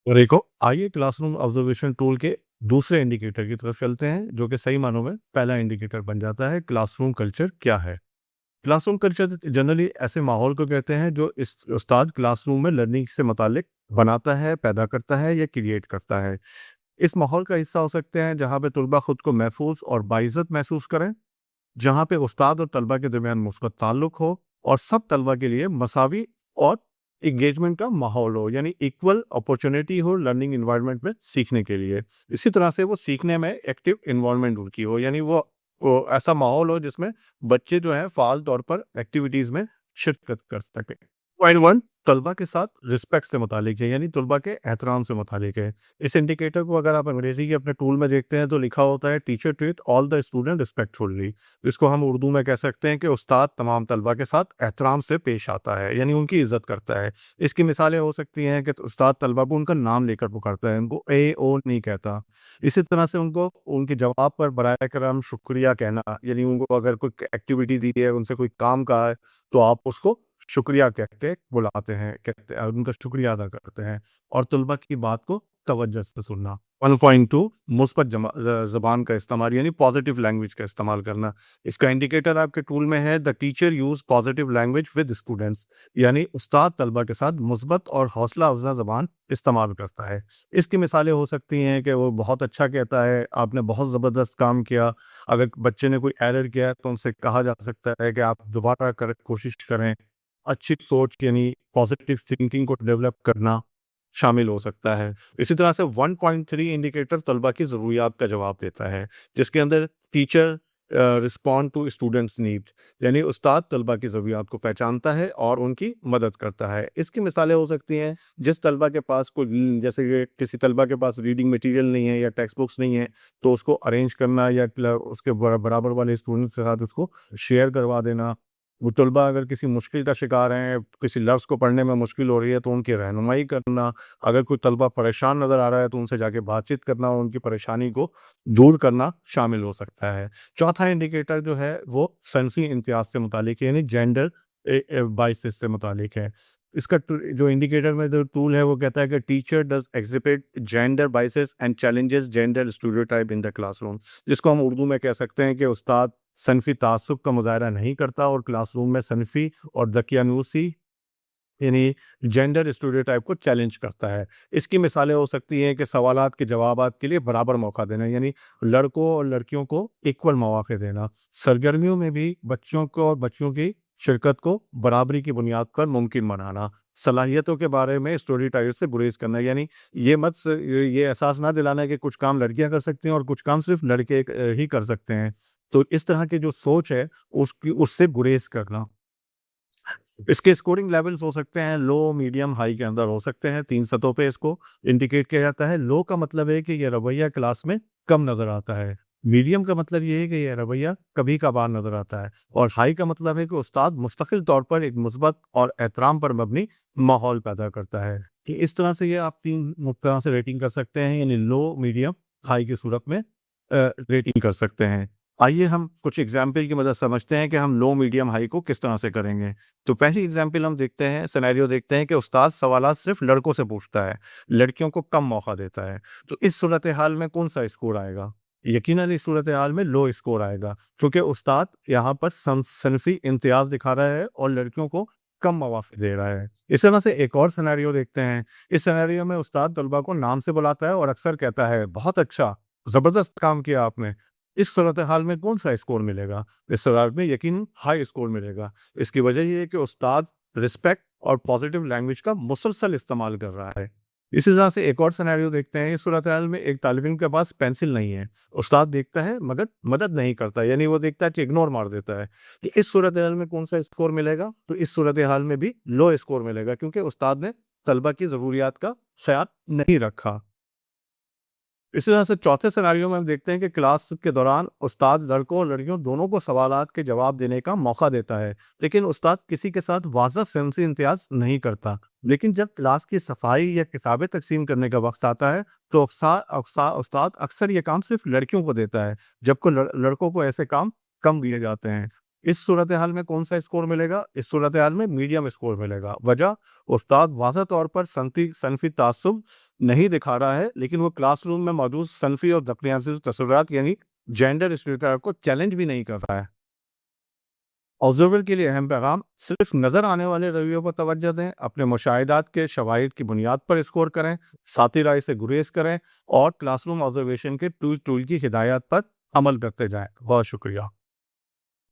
और एक आइए क्लासरूम ऑब्जर्वेशन टूल के दूसरे इंडिकेटर की तरफ चलते हैं, जो कि सही मानों में पहला इंडिकेटर बन जाता है। क्लासरूम कल्चर क्या है? क्लासरूम कल्चर जनरली ऐसे माहौल को कहते हैं जो इस उस्ताद क्लासरूम में लर्निंग से मुतालिक बनाता है, पैदा करता है या क्रिएट करता है। इस माहौल का हिस्सा हो सकते हैं जहाँ पे तलबा खुद को महफूज और बाइज्जत महसूस करें, जहाँ पे उस्ताद और तलबा के दरमियान मुस्बत ताल्लुक हो और सब तलबा के लिए मसावी और इंगेजमेंट का माहौल हो, यानी इक्वल अपॉर्चुनिटी हो लर्निंग इन्वायरमेंट में सीखने के लिए। इसी तरह से वो सीखने में एक्टिव इन्वॉल्वमेंट उनकी हो, यानी वो ऐसा माहौल हो जिसमें बच्चे जो है फ़ाल तौर पर एक्टिविटीज़ में शिरकत कर सकें। पॉइंट 1 तलबा के साथ रिस्पेक्ट से मुतालिक है, यानी तलबा के एहतराम से मुतालिक है। इस इंडिकेटर को अगर आप अंग्रेज़ी के अपने टूल में देखते हैं तो लिखा होता है teacher treat all the student respectfully. इसको हम उर्दू में कह सकते हैं कि उस्ताद तमाम तलबा के साथ एहतराम से पेश आता है, यानी उनकी इज़्ज़त करता है। इसकी मिसालें हो सकती हैं कि उस्ताद तलबा को उनका नाम लेकर पुकारता है, उनको ए ओ नहीं कहता। इसी तरह से उनको उनके जवाब पर बराए करम शुक्रिया कहना, यानी उनको अगर कोई एक्टिविटी दी है, उनसे कोई काम कहा है, तो आप उसको शुक्रिया कह के बुलाते हैं, उनका शुक्रिया अदा करते हैं और तलबा की बात को तवज्जो से सुनना। 1.2 मुस्बत ज़बान का इस्तेमाल, यानी पॉजिटिव लैंग्वेज का इस्तेमाल करना। इसका इंडिकेटर आपके टूल में है the teacher use positive language with students, यानी उस्ताद तलबा के साथ मुस्बत और हौसला अफ़ज़ा ज़बान इस्तेमाल करता है। इसकी मिसालें हो सकती हैं कि वो बहुत अच्छा कहता है, आपने बहुत ज़बरदस्त काम किया। अगर बच्चे ने कोई एरर किया है तो उनसे कहा जा सकता है कि आप दोबारा कोशिश करें। अच्छी सोच यानी पॉजिटिव थिंकिंग को डेवलप करना शामिल हो सकता है। इसी तरह से 1.3 इंडिकेटर तलबा की ज़रूरियात का जवाब देता है, जिसके अंदर teacher respond to students need, यानी उस्ताद तलबा की ज़रूरियात को पहचानता है और उनकी मदद करता है। इसकी मिसालें हो सकती हैं, जिस तलबा के पास कोई जैसे कि किसी तलबा के पास रीडिंग मटीरियल नहीं है या टेक्स्ट बुक्स नहीं है, तो उसको अरेंज करना या उसके बराबर वाले स्टूडेंट्स के साथ उसको शेयर करवा देना। वो तलबा अगर किसी मुश्किल का शिकार हैं, किसी लफ्ज़ को पढ़ने में मुश्किल हो रही है तो उनकी रहनुमाई करना। अगर कोई तलबा परेशान नज़र आ रहा है तो उनसे जाके बातचीत करना और उनकी परेशानी को दूर करना शामिल हो सकता है। चौथा इंडिकेटर जो है वो सनफ़ी इम्तियाज़ से मुतालिक है, यानी जेंडर बायसेस से मुतालिक है। इसका जो इंडिकेटर में जो टूल है वो कहता है कि teacher does exhibit gender biases and challenges gender stereotype in the classroom, जिसको हम उर्दू में कह सकते हैं कि उस्ताद सनफ़ी तासुब का मुज़ाहरा नहीं करता और क्लासरूम में सनफ़ी और दकियानूसी यानी जेंडर स्टीरियोटाइप को चैलेंज करता है। इसकी मिसालें हो सकती हैं कि सवालात के जवाबात के लिए बराबर मौका देना, यानी लड़कों और लड़कियों को इक्वल मौक़े देना। सरगर्मियों में भी बच्चों को और बच्चियों की शिरकत को बराबरी की बुनियाद पर मुमकिन बनाना। सलाहियतों के बारे में स्टीरियोटाइप से गुरेज़ करना, यानी ये एहसास ना दिलाना कि कुछ काम लड़कियाँ कर सकती हैं और कुछ काम सिर्फ़ लड़के ही कर सकते हैं। तो इस तरह की जो सोच है उससे गुरेज़ करना। इसके स्कोरिंग लेवल्स हो सकते हैं लो, मीडियम, हाई के अंदर हो सकते हैं। 3 सतहों पे इसको इंडिकेट किया जाता है। लो का मतलब है कि ये रवैया क्लास में कम नज़र आता है। मीडियम का मतलब ये है कि ये रवैया कभी-कभार नज़र आता है और हाई का मतलब है कि उस्ताद मुस्तकिल तौर पर एक मुस्बत और एहतराम पर मबनी माहौल पैदा करता है। कि इस तरह से ये आप 3 तरह से रेटिंग कर सकते हैं, यानी लो, मीडियम, हाई की सूरत में रेटिंग कर सकते हैं। आइए हम कुछ एग्जाम्पल की मदद समझते हैं कि हम लो, मीडियम, हाई को किस तरह से करेंगे। तो पहली एग्जाम्पल हम देखते हैं, सिनेरियो देखते हैं कि उस्ताद सवालात सिर्फ लड़कों से पूछता है, लड़कियों को कम मौका देता है। तो इस सूरत हाल में कौन सा स्कोर आएगा? यकीनन इस सूरत हाल में लो स्कोर आएगा, क्योंकि उस्ताद यहाँ पर सनफी इम्तियाज दिखा रहा है और लड़कियों को कम मौके दे रहा है। इस तरह से एक और सिनेरियो देखते हैं। इस सिनेरियो में उस्ताद तलबा को नाम से बुलाता है और अक्सर कहता है बहुत अच्छा, जबरदस्त काम किया आपने। इस सूरत हाल में कौन-सा स्कोर मिलेगा? इस सूरत में यकीनन हाई स्कोर मिलेगा। इसकी वजह ये है कि उस्ताद रिस्पेक्ट और पॉजिटिव लैंग्वेज का मुसलसल इस्तेमाल कर रहा है। इसी तरह से एक और सिनेरियो देखते हैं। इस सूरत हाल में एक तालिब इल्म के पास पेंसिल नहीं है। उस्ताद देखता है मगर मदद नहीं करता, यानी वो देखता है कि इग्नोर मार देता है। कि इस सूरत हाल में कौन-सा स्कोर मिलेगा? तो इस सूरत हाल में भी लो स्कोर मिलेगा, क्योंकि उस्ताद ने तलबा की ज़रूरियात का ख़्याल नहीं रखा। इसी तरह से चौथे सिनेरियो में हम देखते हैं कि क्लास के दौरान उस्ताद लड़कों और लड़कियों दोनों को सवालात के जवाब देने का मौका देता है, लेकिन उस्ताद किसी के साथ वाज़ह सिंसी इम्तियाज़ नहीं करता। लेकिन जब क्लास की सफाई या किताबें तकसीम करने का वक्त आता है तो उस्ताद अक्सर ये काम सिर्फ लड़कियों को देता है, जबकि लड़कों को ऐसे काम कम दिए जाते हैं। اس صورتحال میں کون سا اسکور ملے گا؟ اس صورتحال میں میڈیم اسکور ملے گا۔ وجہ، استاد واضح طور پر صنفی تعصب نہیں دکھا رہا ہے، لیکن وہ کلاس روم میں موجود صنفی اور دقیانوسی تصورات یعنی جینڈر اسٹیریوٹائپ کو چیلنج بھی نہیں کر رہا ہے۔ آبزرور کے لیے اہم پیغام: صرف نظر آنے والے رویوں پر توجہ دیں، اپنے مشاہدات کے شواہد کی بنیاد پر اسکور کریں، ساتھی رائے سے گریز کریں اور کلاس روم آبزرویشن کے ٹول کی ہدایات پر عمل کرتے جائیں۔ بہت شکریہ۔